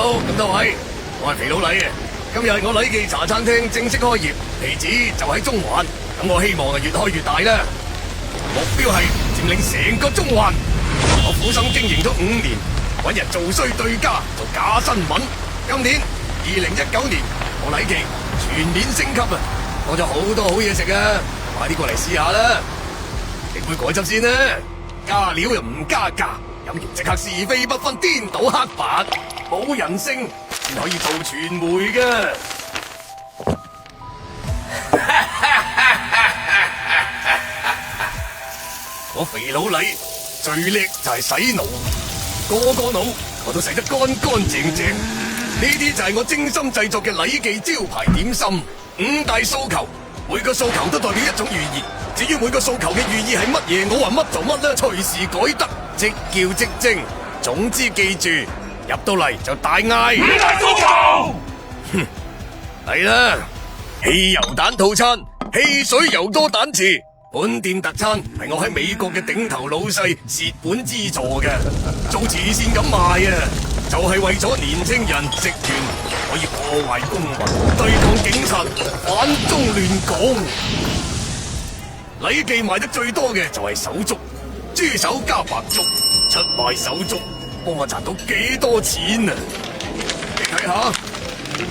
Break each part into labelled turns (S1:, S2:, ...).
S1: 好，咁多位，我係肥佬黎啊！今日我禮記茶餐廳正式開業，地址就喺中環，咁我希望越開越大啦。目標係佔領成個中環。我苦心經營咗5年，搵人做衰對家，做假新聞。今年2019年，我禮記全面升級啊！多咗好多好嘢食啊！快啲過嚟試下啦！整杯果汁先啦，加料又唔加價，飲完即刻是非不分，顛倒黑白，冇人性先可以做傳媒噶。我肥佬黎最叻就係洗腦，個腦我都洗得乾乾淨淨。呢啲就係我精心製作嘅禮記招牌點心，5大訴求，每個訴求都代表一種寓意。至於每個訴求嘅寓意係乜嘢，我話乜就乜啦，隨時改得，即叫即蒸。總之記住，入到嚟就大嗌5大訴求。哼，係啦，汽油蛋套餐，汽水油多蛋治。本店特餐係我喺美國嘅頂頭老細蝕本資助嘅，做慈善咁賣啊，就係為咗年青人食完可以破壞公民，對抗警察，反中亂港。禮記賣得最多嘅就係手足，豬手加白粥，出賣手足，幫我賺到幾多錢啊！你睇下，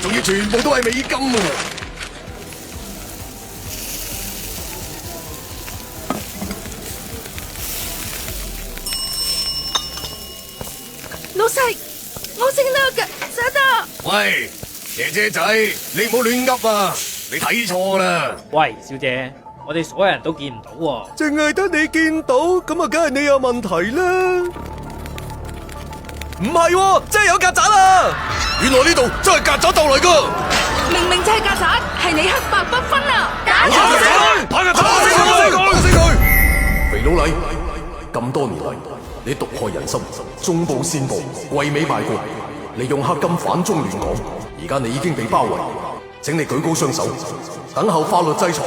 S1: 仲要全部都係美金啊！
S2: 老細，我姓樂嘅，收到。
S1: 喂，姐姐仔，你唔好亂噏啊！你睇錯啦。
S3: 喂，小姐，我哋所有人都見唔到喎。
S4: 淨係得你見到，咁啊，梗係你有問題啦。唔係喎，真係有曱甴啊！
S1: 原來呢度真係曱甴竇嚟噶。
S2: 明明就係曱甴，係你黑白不分啊！打
S1: 打死佢！打死佢！
S4: 肥佬黎，咁多年嚟，你毒害人心，縱暴煽暴，為美賣國，利用黑金反中亂港。而家你已經被包圍，請你舉高雙手，等候法律制裁。